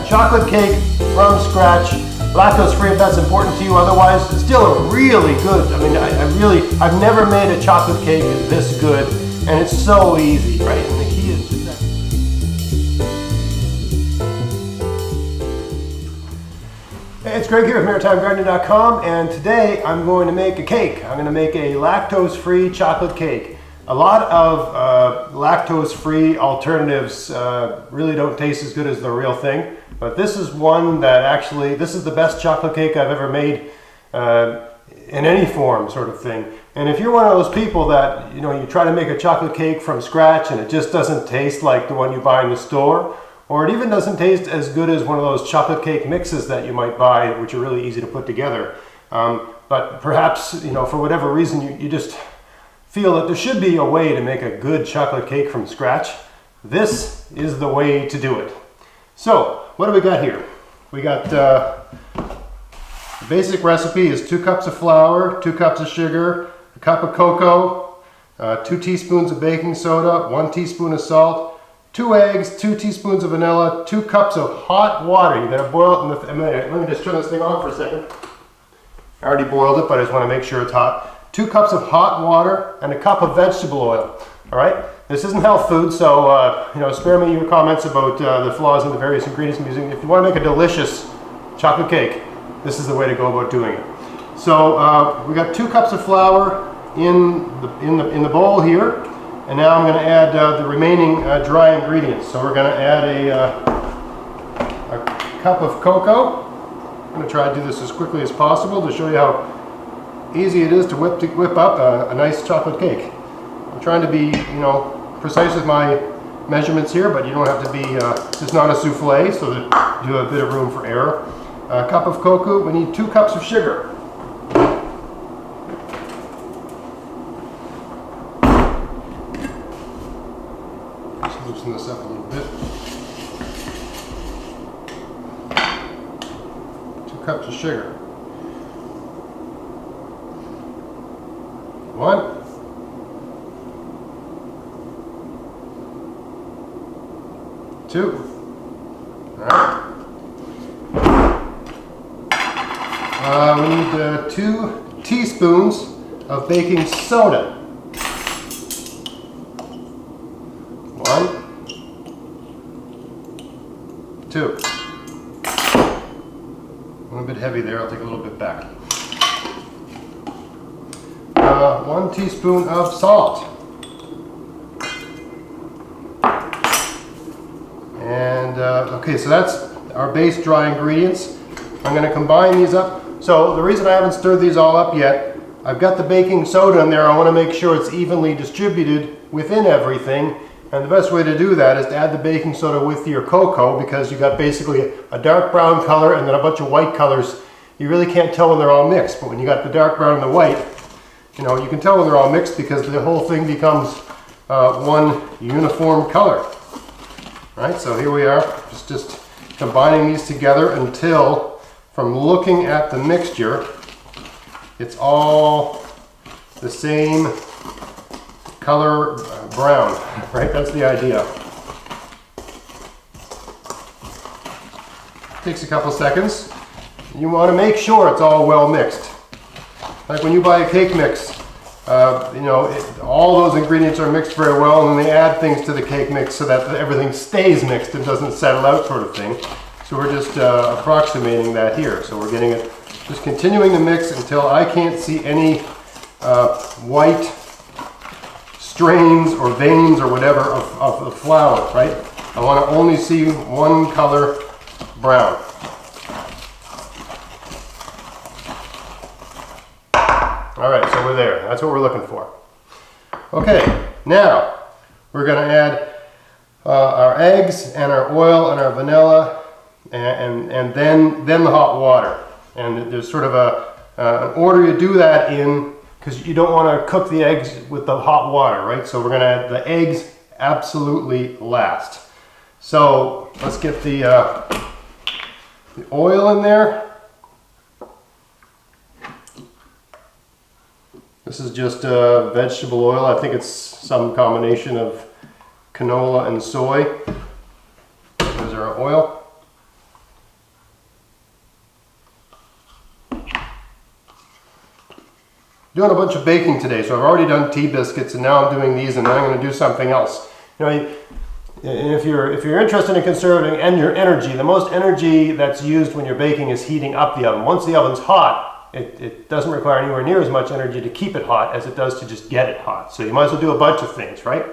chocolate cake from scratch, lactose free if that's important to you. Otherwise, it's still a really good, I mean, I've never made a chocolate cake this good, and it's so easy, right? And the key is just that. Hey, it's Greg here with MaritimeGardening.com, and today I'm going to make a cake. I'm going to make a lactose-free chocolate cake. A lot of lactose-free alternatives really don't taste as good as the real thing, but this is one that actually, this is the best chocolate cake I've ever made in any form, sort of thing. And if you're one of those people that, you know, you try to make a chocolate cake from scratch and it just doesn't taste like the one you buy in the store, or it even doesn't taste as good as one of those chocolate cake mixes that you might buy, which are really easy to put together. But perhaps, you know, for whatever reason, you just feel that there should be a way to make a good chocolate cake from scratch. This is the way to do it. So, what do we got here? We got, the basic recipe is 2 cups of flour, 2 cups of sugar, a cup of cocoa, 2 teaspoons of baking soda, 1 teaspoon of salt, 2 eggs, 2 teaspoons of vanilla, 2 cups of hot water. You gotta boil it in the, let me just turn this thing on for a second. I already boiled it, but I just wanna make sure it's hot. 2 cups of hot water and a cup of vegetable oil. All right, this isn't health food, so you know, spare me your comments about the flaws in the various ingredients I'm using. If you want to make a delicious chocolate cake, this is the way to go about doing it. So we got 2 cups of flour in the bowl here, and now I'm going to add the remaining dry ingredients. So we're going to add a cup of cocoa. I'm going to try to do this as quickly as possible to show you how easy it is to whip up a nice chocolate cake. I'm trying to be, you know, precise with my measurements here, but you don't have to be, it's not a souffle, so that you have a bit of room for error. A cup of cocoa, we need 2 cups of sugar. Just loosen this up a little bit. 2 cups of sugar. 1, 2. All right. We need 2 teaspoons of baking soda. 1, 2. A little bit heavy there. I'll take a little bit back. 1 teaspoon of salt. And okay, so that's our base dry ingredients. I'm going to combine these up. So the reason I haven't stirred these all up yet, I've got the baking soda in there. I want to make sure it's evenly distributed within everything. And the best way to do that is to add the baking soda with your cocoa, because you've got basically a dark brown color and then a bunch of white colors. You really can't tell when they're all mixed, but when you got the dark brown and the white, you know, you can tell when they're all mixed because the whole thing becomes one uniform color. Right, so here we are, just combining these together until, from looking at the mixture, it's all the same color brown, right? That's the idea. Takes a couple seconds. You want to make sure it's all well mixed. Like when you buy a cake mix, you know, all those ingredients are mixed very well, and then they add things to the cake mix so that everything stays mixed and doesn't settle out, sort of thing. So we're just approximating that here. So we're getting it, just continuing to mix until I can't see any white strains or veins or whatever of the flour, right? I want to only see one color, brown. All right, so we're there. That's what we're looking for. Okay, now we're going to add our eggs and our oil and our vanilla, and then the hot water. And there's sort of an order you do that in, because you don't want to cook the eggs with the hot water, right? So we're going to add the eggs absolutely last. So let's get the oil in there. This is just vegetable oil. I think it's some combination of canola and soy. There's our oil. doing a bunch of baking today. So I've already done tea biscuits, and now I'm doing these, and then I'm going to do something else. You know, if you're interested in conserving your energy, the most energy that's used when you're baking is heating up the oven. Once the oven's hot, it doesn't require anywhere near as much energy to keep it hot as it does to just get it hot. So you might as well do a bunch of things, right?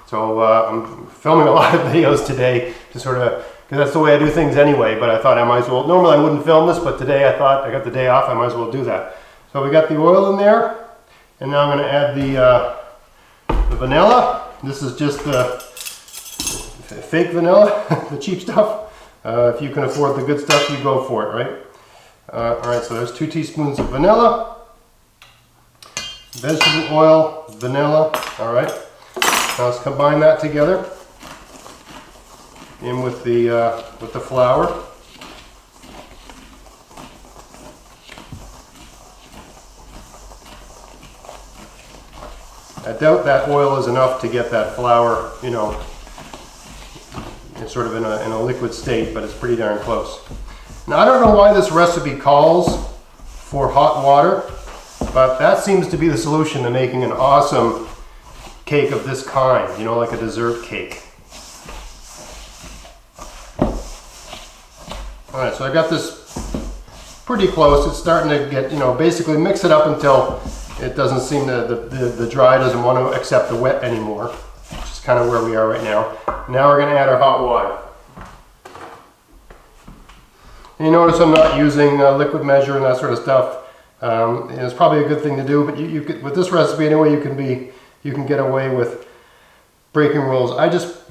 So I'm filming a lot of videos today to sort of, because that's the way I do things anyway, but I thought I might as well, normally I wouldn't film this, but today I thought I got the day off, I might as well do that. So we got the oil in there, and now I'm going to add the vanilla. This is just the fake vanilla, the cheap stuff. If you can afford the good stuff, you go for it, right? Alright, so there's 2 teaspoons of vanilla, vegetable oil, vanilla, alright. Now let's combine that together in with the flour. I doubt that oil is enough to get that flour, you know, sort of in a liquid state, but it's pretty darn close. Now I don't know why this recipe calls for hot water, but that seems to be the solution to making an awesome cake of this kind, you know, like a dessert cake. Alright, so I got this pretty close. It's starting to get, you know, basically mix it up until it doesn't seem the dry doesn't want to accept the wet anymore, which is kind of where we are right now. Now we're going to add our hot water. And you notice I'm not using liquid measure and that sort of stuff. It's probably a good thing to do, but you could, with this recipe anyway, you can get away with breaking rules.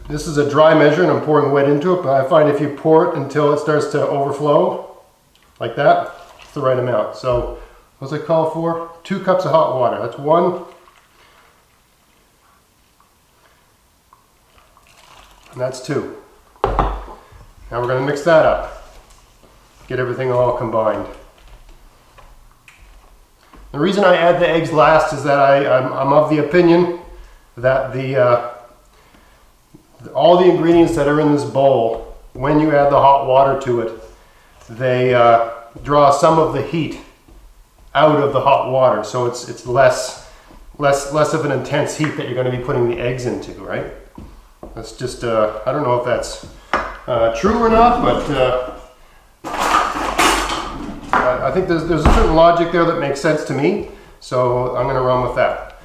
This is a dry measure and I'm pouring wet into it, but I find if you pour it until it starts to overflow, like that, it's the right amount. So, what's it called for? 2 cups of hot water. That's 1. And that's 2. Now we're going to mix that up. Get everything all combined. The reason I add the eggs last is that I'm of the opinion that all the ingredients that are in this bowl, when you add the hot water to it, they draw some of the heat out of the hot water, so it's less of an intense heat that you're going to be putting the eggs into, right? That's just I don't know if that's true or not, but I think there's a certain logic there that makes sense to me, so I'm going to run with that.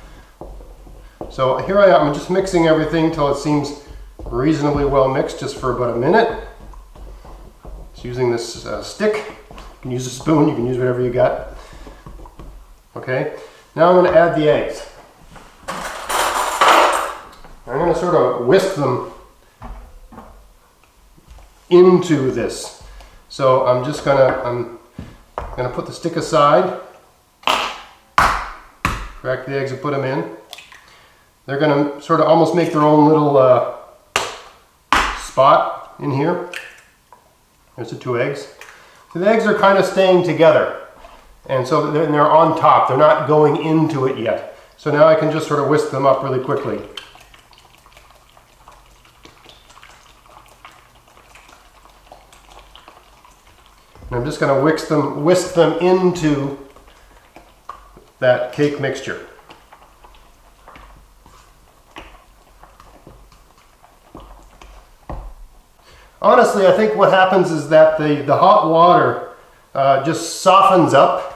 So here I am, I'm just mixing everything till it seems reasonably well mixed, just for about a minute. Just using this stick. You can use a spoon, you can use whatever you got. Okay, now I'm going to add the eggs. I'm going to sort of whisk them into this. So I'm going to put the stick aside, crack the eggs and put them in. They're going to sort of almost make their own little spot in here. There's the 2 eggs. So the eggs are kind of staying together. And so they're on top. They're not going into it yet. So now I can just sort of whisk them up really quickly. And I'm just going to whisk them into that cake mixture. Honestly, I think what happens is that the hot water just softens up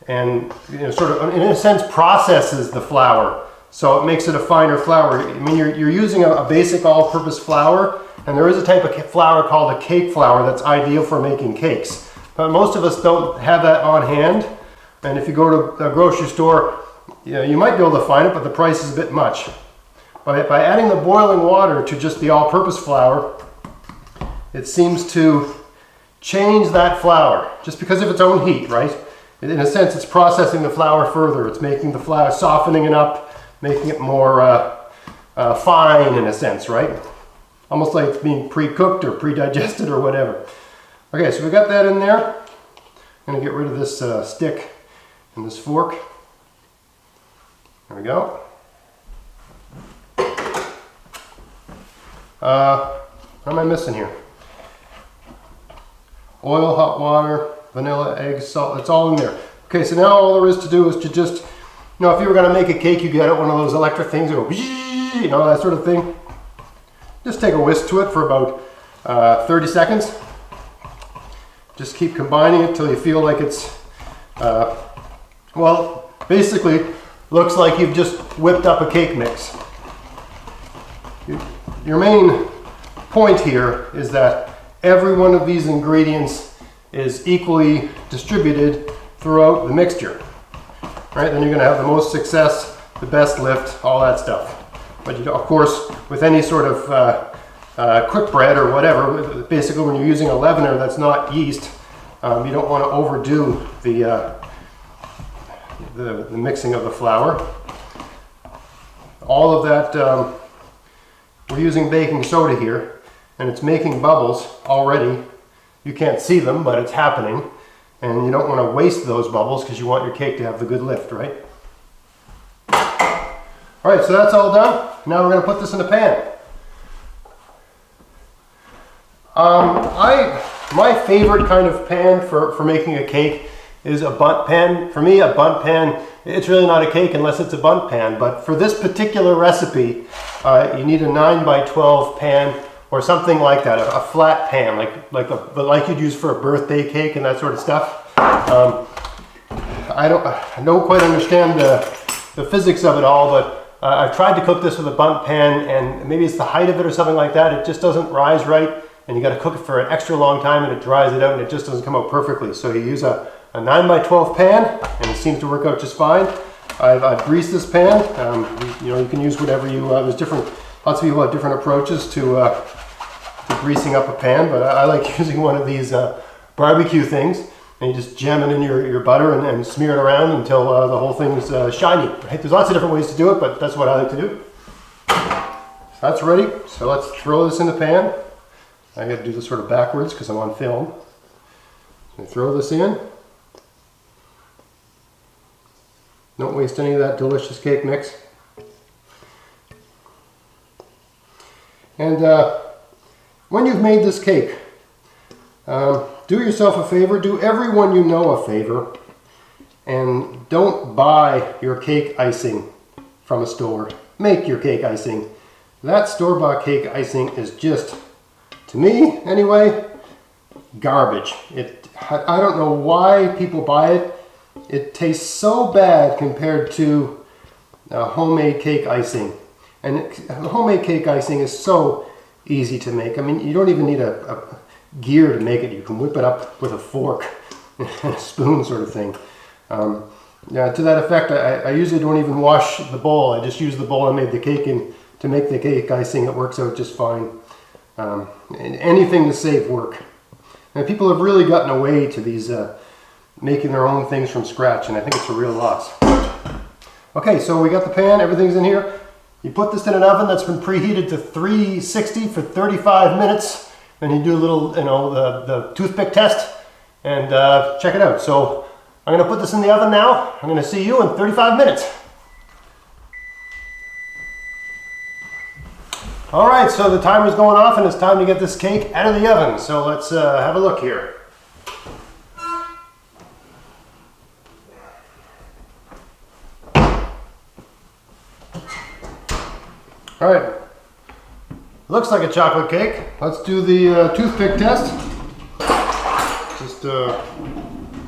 and, you know, sort of, in a sense, processes the flour. So it makes it a finer flour. I mean, you're using a basic all-purpose flour, and there is a type of flour called a cake flour that's ideal for making cakes. But most of us don't have that on hand. And if you go to a grocery store, you know, you might be able to find it, but the price is a bit much. But by adding the boiling water to just the all-purpose flour, it seems to change that flour just because of its own heat, right? In a sense, it's processing the flour further. It's making the flour, softening it up, making it more fine in a sense, right? Almost like it's being pre-cooked or pre-digested or whatever. Okay, so we got that in there. I'm gonna get rid of this stick and this fork. There we go. What am I missing here? Oil, hot water, vanilla, eggs, salt, it's all in there. Okay, so now all there is to do is to just, if you were going to make a cake, you get one of those electric things that go, that sort of thing. Just take a whisk to it for about 30 seconds. Just keep combining it till you feel like it's, basically looks like you've just whipped up a cake mix. Your main point here is that every one of these ingredients is equally distributed throughout the mixture. Right? Then you're going to have the most success, the best lift, all that stuff. But of course, with any sort of quick bread or whatever, basically when you're using a leavener that's not yeast, you don't want to overdo the mixing of the flour. All of that, we're using baking soda here, and it's making bubbles already. You can't see them, but it's happening. And you don't want to waste those bubbles because you want your cake to have the good lift, right? All right, so that's all done. Now we're going to put this in the pan. My favorite kind of pan for making a cake is a bundt pan. For me, a bundt pan, it's really not a cake unless it's a bundt pan. But for this particular recipe, you need a 9x12 pan or something like that, a flat pan, like you'd use for a birthday cake and that sort of stuff. I don't quite understand the physics of it all, but I've tried to cook this with a bundt pan, and maybe it's the height of it or something like that. It just doesn't rise right, and you got to cook it for an extra long time, and it dries it out, and it just doesn't come out perfectly. So you use a 9x12 pan, and it seems to work out just fine. I've greased this pan. You can use whatever you. There's lots of people have different approaches to greasing up a pan, but I like using one of these barbecue things, and you just jam it in your butter and smear it around until the whole thing's shiny. Right? There's lots of different ways to do it, but that's what I like to do. So that's ready. So let's throw this in the pan. I got to do this sort of backwards because I'm on film. So throw this in. Don't waste any of that delicious cake mix. And when you've made this cake, do yourself a favor, do everyone you know a favor, and don't buy your cake icing from a store. Make your cake icing. That store-bought cake icing is just, to me anyway, garbage. I don't know why people buy it. It tastes so bad compared to homemade cake icing. And homemade cake icing is so easy to make. I mean, you don't even need a gear to make it. You can whip it up with a fork and a spoon sort of thing. To that effect, I usually don't even wash the bowl. I just use the bowl I made the cake in to make the cake icing. It works out just fine. Anything to save work. And people have really gotten away to these making their own things from scratch, and I think it's a real loss. Okay, so we got the pan, everything's in here. You put this in an oven that's been preheated to 360 for 35 minutes. Then you do a little, the toothpick test and check it out. So I'm going to put this in the oven now. I'm going to see you in 35 minutes. All right, so the timer's going off and it's time to get this cake out of the oven. So let's have a look here. All right, looks like a chocolate cake. Let's do the toothpick test. Just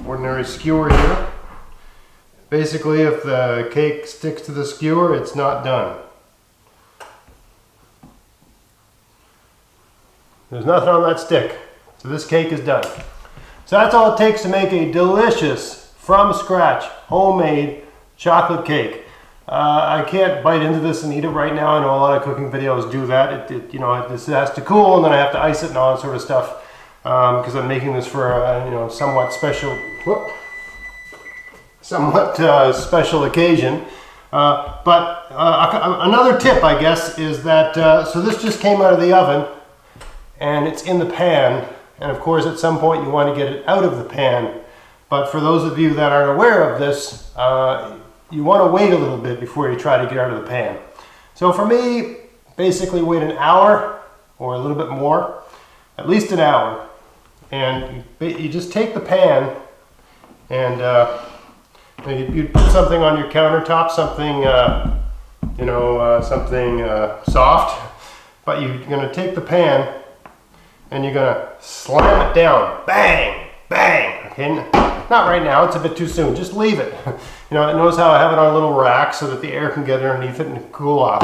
ordinary skewer here. Basically, if the cake sticks to the skewer, it's not done. There's nothing on that stick, so this cake is done. So that's all it takes to make a delicious, from scratch, homemade chocolate cake. I can't bite into this and eat it right now. I know a lot of cooking videos do that. This has to cool, and then I have to ice it and all that sort of stuff because I'm making this for a somewhat special occasion. But another tip, I guess, is that so this just came out of the oven and it's in the pan, and of course at some point you want to get it out of the pan. But for those of you that aren't aware of this, you want to wait a little bit before you try to get out of the pan. So for me, basically wait an hour or a little bit more, at least an hour. And you just take the pan and You'd put something on your countertop, something, something soft, but you're gonna take the pan and you're gonna slam it down, bang, bang, okay? Not right now, it's a bit too soon, just leave it. Notice how I have it on a little rack so that the air can get underneath it and cool off.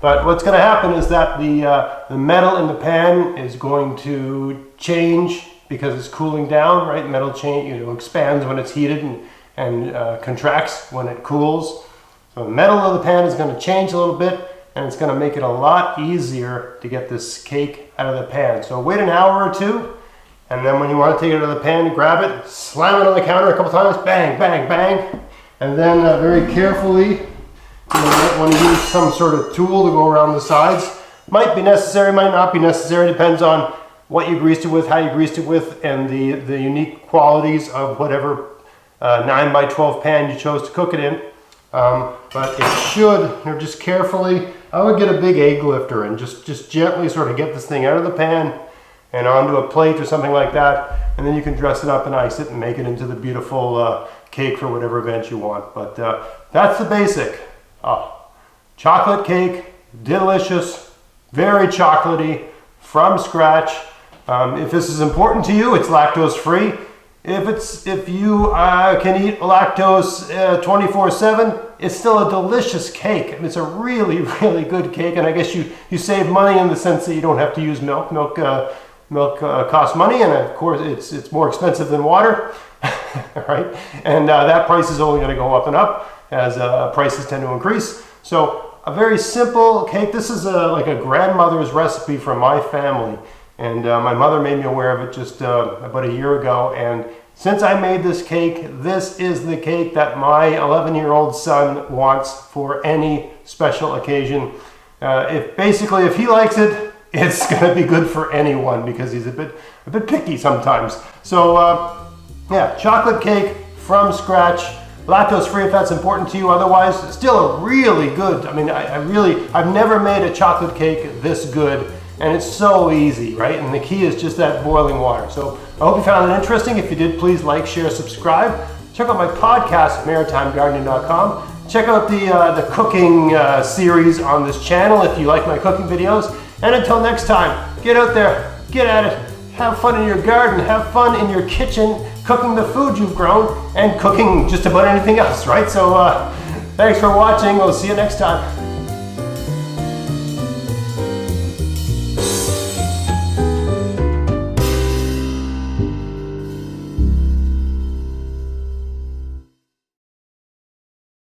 But what's gonna happen is that the metal in the pan is going to change because it's cooling down, right? Metal expands when it's heated and contracts when it cools. So the metal of the pan is going to change a little bit, and it's going to make it a lot easier to get this cake out of the pan. So wait an hour or two, and then when you want to take it out of the pan, grab it, slam it on the counter a couple times, bang, bang, bang, and then very carefully, you might want to use some sort of tool to go around the sides. Might be necessary, might not be necessary, depends on what you greased it with, how you greased it with, and the unique qualities of whatever 9 by 12 pan you chose to cook it in. But it should, just carefully, I would get a big egg lifter and just gently sort of get this thing out of the pan and onto a plate or something like that, and then you can dress it up and ice it and make it into the beautiful cake for whatever event you want. But that's the basic. Chocolate cake, delicious, very chocolatey, from scratch. If this is important to you, it's lactose free. If you can eat lactose 24/7, it's still a delicious cake. I mean, it's a really, really good cake, and I guess you save money in the sense that you don't have to use milk. Milk costs money, and of course it's more expensive than water, right? And that price is only going to go up and up as prices tend to increase. So a very simple cake. This is like a grandmother's recipe from my family. And my mother made me aware of it just about a year ago, and since I made this cake, this is the cake that my 11-year-old son wants for any special occasion. If he likes it, it's going to be good for anyone because he's a bit picky sometimes. So yeah, chocolate cake from scratch, lactose free if that's important to you. Otherwise, still a really good. I mean, I've never made a chocolate cake this good. And it's so easy, right? And the key is just that boiling water. So I hope you found it interesting. If you did, please like, share, subscribe. Check out my podcast, maritimegardening.com. Check out the cooking series on this channel if you like my cooking videos. And until next time, get out there, get at it, have fun in your garden, have fun in your kitchen, cooking the food you've grown, and cooking just about anything else, right? So thanks for watching. We'll see you next time.